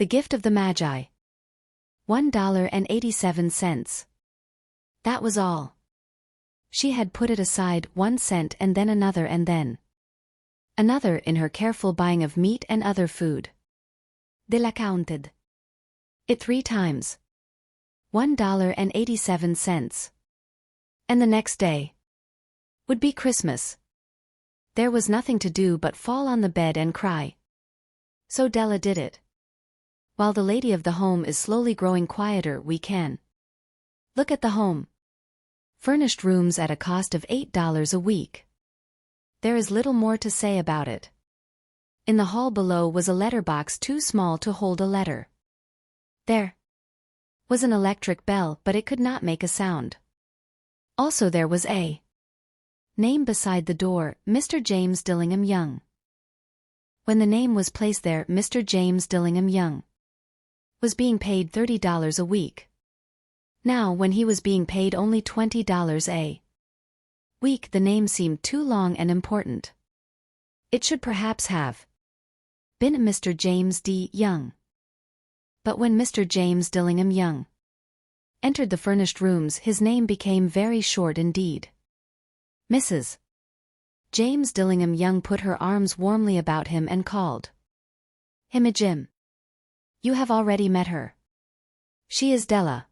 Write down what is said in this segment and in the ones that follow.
The Gift of the Magi. $1.87. That was all. She had put it aside 1 cent and then another another in her careful buying of meat and other food. Della counted it 3 times. $1.87. And the next day would be Christmas. There was nothing to do but fall on the bed and cry. So Della did it. While the lady of the home is slowly growing quieter, we can look at the home. Furnished rooms at a cost of $8 a week. There is little more to say about it. In the hall below was a letterbox too small to hold a letter. There was an electric bell, but it could not make a sound. Also there was a name beside the door, Mr. James Dillingham Young. When the name was placed there, Mr. James Dillingham Young was being paid $30 a week. Now, when he was being paid only $20 a week, the name seemed too long and important. It should perhaps have been Mr. James D. Young. But when Mr. James Dillingham Young entered the furnished rooms, his name became very short indeed. Mrs. James Dillingham Young put her arms warmly about him and called him a Jim. You have already met her. She is Della.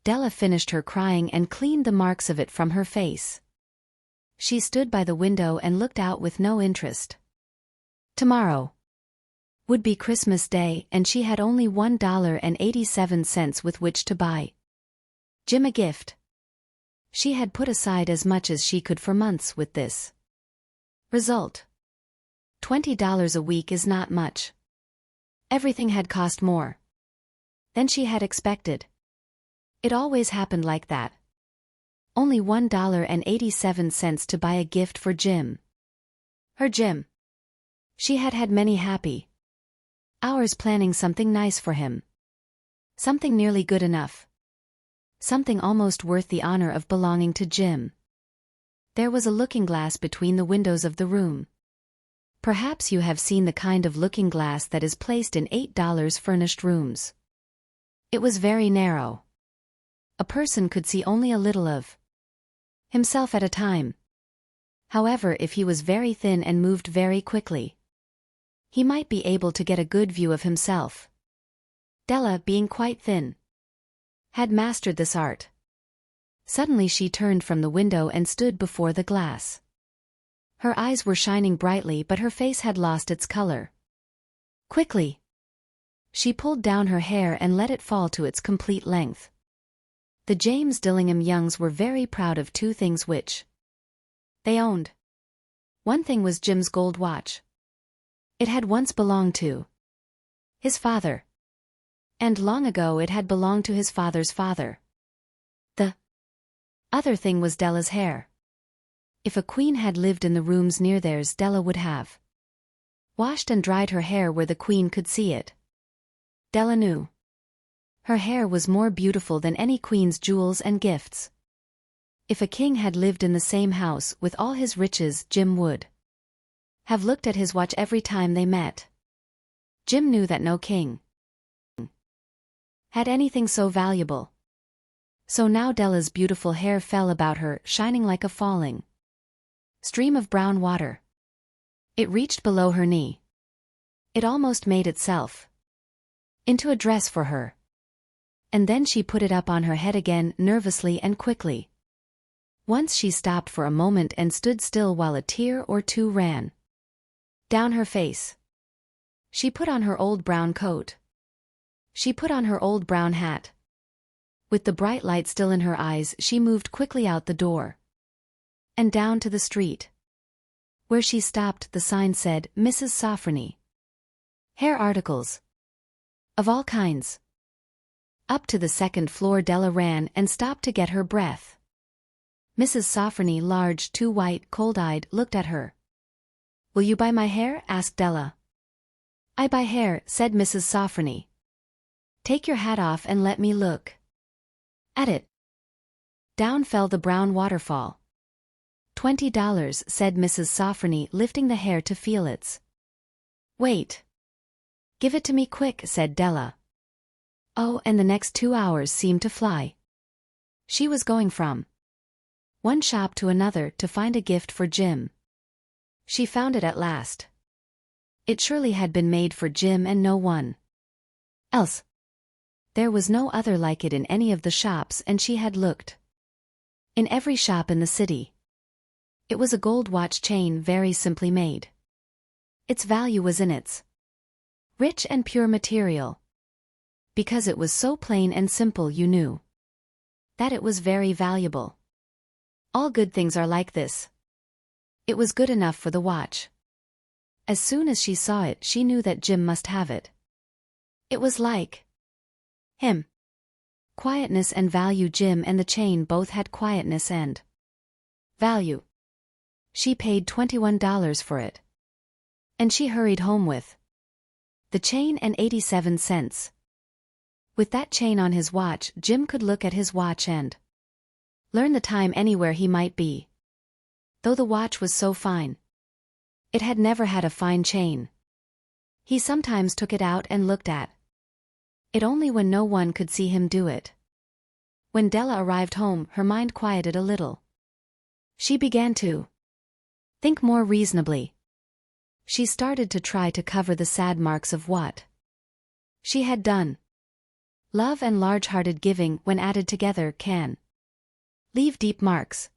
Della finished her crying and cleaned the marks of it from her face. She stood by the window and looked out with no interest. Tomorrow would be Christmas Day, and she had only $1.87 with which to buy Jim a gift. She had put aside as much as she could for months with this result. $20 a week is not much. Everything had cost more than she had expected. It always happened like that. Only $1.87 to buy a gift for Jim. Her Jim. She had had many happy hours planning something nice for him. Something nearly good enough. Something almost worth the honor of belonging to Jim. There was a looking glass between the windows of the room. Perhaps you have seen the kind of looking glass that is placed in $8 furnished rooms. It was very narrow. A person could see only a little of himself at a time. However, if he was very thin and moved very quickly, he might be able to get a good view of himself. Della, being quite thin, had mastered this art. Suddenly she turned from the window and stood before the glass. Her eyes were shining brightly, but her face had lost its color. Quickly, she pulled down her hair and let it fall to its complete length. The James Dillingham Youngs were very proud of 2 things which they owned. One thing was Jim's gold watch. It had once belonged to his father. And long ago it had belonged to his father's father. The other thing was Della's hair. If a queen had lived in the rooms near theirs, Della would have washed and dried her hair where the queen could see it. Della knew her hair was more beautiful than any queen's jewels and gifts. If a king had lived in the same house with all his riches, Jim would have looked at his watch every time they met. Jim knew that no king had anything so valuable. So now Della's beautiful hair fell about her, shining like a falling stream of brown water. It reached below her knee. It almost made itself into a dress for her. And then she put it up on her head again, nervously and quickly. Once she stopped for a moment and stood still while a tear or 2 ran down her face. She put on her old brown coat. She put on her old brown hat. With the bright light still in her eyes, she moved quickly out the door and down to the street. Where she stopped, the sign said, Mrs. Sofronie. Hair articles of all kinds. Up to the 2nd floor Della ran and stopped to get her breath. Mrs. Sofronie, large, too white, cold-eyed, looked at her. Will you buy my hair? Asked Della. I buy hair, said Mrs. Sofronie. Take your hat off and let me look at it. Down fell the brown waterfall. $20, said Mrs. Sofronie, lifting the hair to feel its weight. Give it to me quick, said Della. Oh, and the next 2 hours seemed to fly. She was going from one shop to another to find a gift for Jim. She found it at last. It surely had been made for Jim and no one else. There was no other like it in any of the shops, and she had looked in every shop in the city. It was a gold watch chain, very simply made. Its value was in its rich and pure material. Because it was so plain and simple, you knew that it was very valuable. All good things are like this. It was good enough for the watch. As soon as she saw it, she knew that Jim must have it. It was like him. Quietness and value. Jim and the chain both had quietness and value. She paid $21 for it. And she hurried home with the chain and 87 cents. With that chain on his watch, Jim could look at his watch and learn the time anywhere he might be. Though the watch was so fine, it had never had a fine chain. He sometimes took it out and looked at it only when no one could see him do it. When Della arrived home, her mind quieted a little. She began to think more reasonably. She started to try to cover the sad marks of what she had done. Love and large-hearted giving, when added together, can leave deep marks.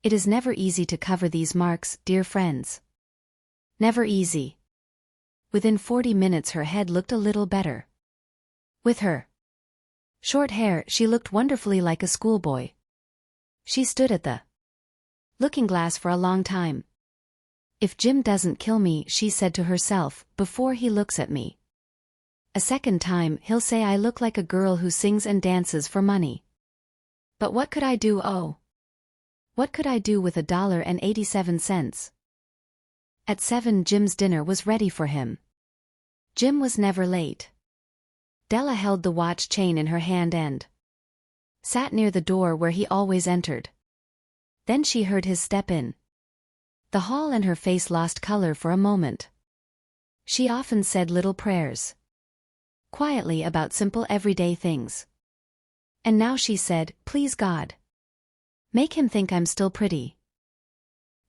It is never easy to cover these marks, dear friends. Never easy. Within 40 minutes her head looked a little better. With her short hair, she looked wonderfully like a schoolboy. She stood at the looking glass for a long time. If Jim doesn't kill me, she said to herself, before he looks at me a second time, he'll say I look like a girl who sings and dances for money. But what could I do? Oh, what could I do with $1.87? At 7, Jim's dinner was ready for him. Jim was never late. Della held the watch chain in her hand and sat near the door where he always entered. Then she heard his step in the hall and her face lost color for a moment. She often said little prayers quietly about simple everyday things. And now she said, please God, make him think I'm still pretty.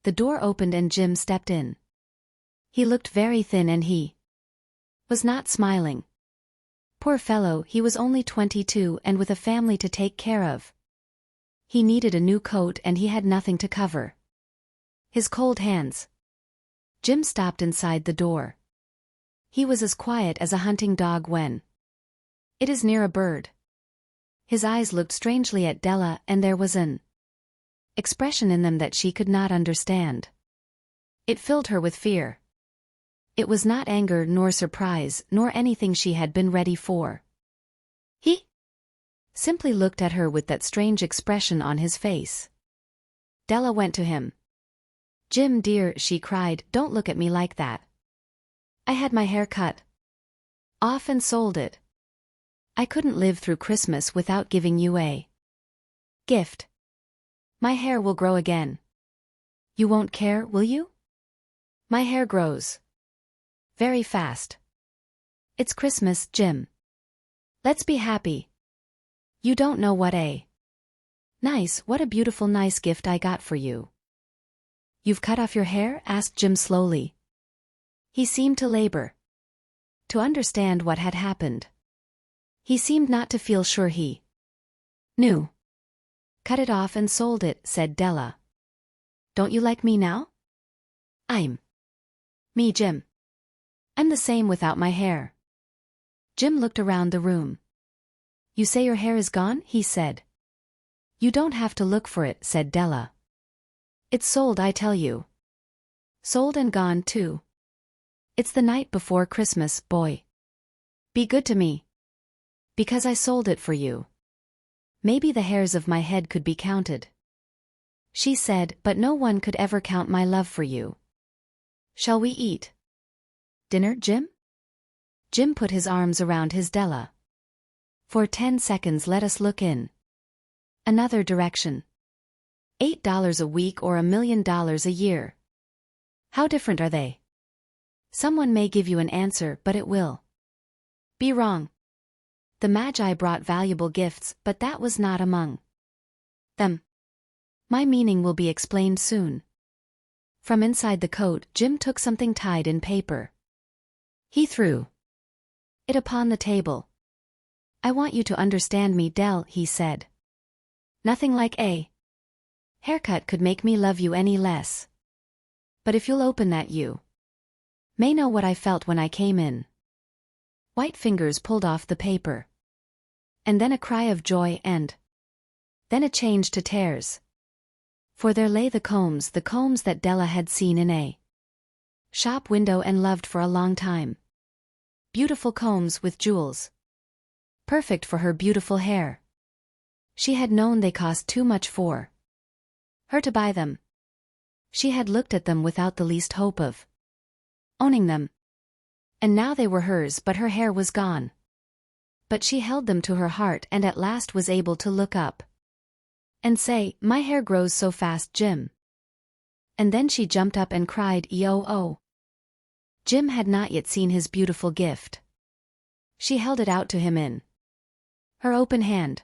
The door opened and Jim stepped in. He looked very thin and he was not smiling. Poor fellow, he was only 22 and with a family to take care of. He needed a new coat and he had nothing to cover his cold hands. Jim stopped inside the door. He was as quiet as a hunting dog when it is near a bird. His eyes looked strangely at Della, and there was an expression in them that she could not understand. It filled her with fear. It was not anger nor surprise nor anything she had been ready for. He simply looked at her with that strange expression on his face. Della went to him. Jim dear, she cried, don't look at me like that. I had my hair cut off and sold it. I couldn't live through Christmas without giving you a gift. My hair will grow again. You won't care, will you? My hair grows very fast. It's Christmas, Jim. Let's be happy. You don't know what a what a beautiful nice gift I got for you. You've cut off your hair? Asked Jim slowly. He seemed to labor to understand what had happened. He seemed not to feel sure he knew. Cut it off and sold it, said Della. Don't you like me now? I'm me, Jim. I'm the same without my hair. Jim looked around the room. You say your hair is gone? He said. You don't have to look for it, said Della. It's sold, I tell you. Sold and gone too. It's the night before Christmas, boy. Be good to me. Because I sold it for you. Maybe the hairs of my head could be counted. She said, but no one could ever count my love for you. Shall we eat dinner, Jim? Jim put his arms around his Della. For 10 seconds let us look in another direction. $8 a week or $1 million a year. How different are they? Someone may give you an answer, but it will be wrong. The Magi brought valuable gifts, but that was not among them. My meaning will be explained soon. From inside the coat, Jim took something tied in paper. He threw it upon the table. I want you to understand me, Dell, he said. Nothing like a haircut could make me love you any less. But if you'll open that, you may know what I felt when I came in. White fingers pulled off the paper. And then a cry of joy, and then a change to tears. For there lay the combs that Della had seen in a shop window and loved for a long time. Beautiful combs with jewels. Perfect for her beautiful hair. She had known they cost too much for her to buy them. She had looked at them without the least hope of owning them. And now they were hers, but her hair was gone. But she held them to her heart and at last was able to look up and say, "My hair grows so fast, Jim." And then she jumped up and cried, "Yo-oh." Jim had not yet seen his beautiful gift. She held it out to him in her open hand.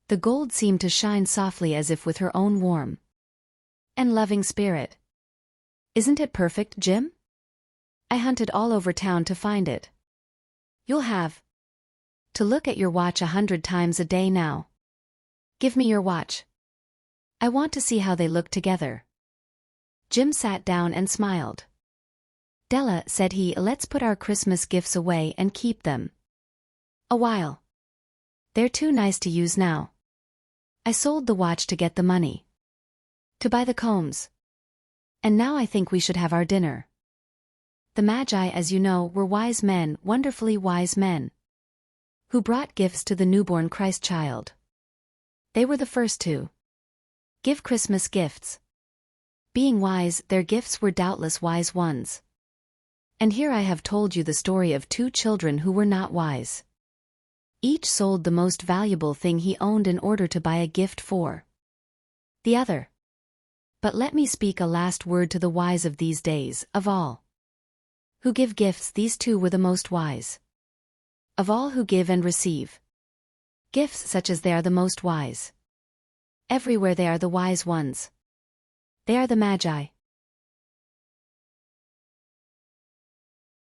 The gold seemed to shine softly as if with her own warm and loving spirit. "Isn't it perfect, Jim? I hunted all over town to find it. You'll have to look at your watch 100 times a day now. Give me your watch. I want to see how they look together." Jim sat down and smiled. "Della," said he, "let's put our Christmas gifts away and keep them a while. They're too nice to use now. I sold the watch to get the money to buy the combs. And now I think we should have our dinner." The Magi, as you know, were wise men, wonderfully wise men, who brought gifts to the newborn Christ child. They were the first to give Christmas gifts. Being wise, their gifts were doubtless wise ones. And here I have told you the story of two children who were not wise. Each sold the most valuable thing he owned in order to buy a gift for the other. But let me speak a last word to the wise of these days. Of all who give gifts, these two were the most wise. Of all who give and receive gifts such as they are the most wise. Everywhere they are the wise ones. They are the Magi.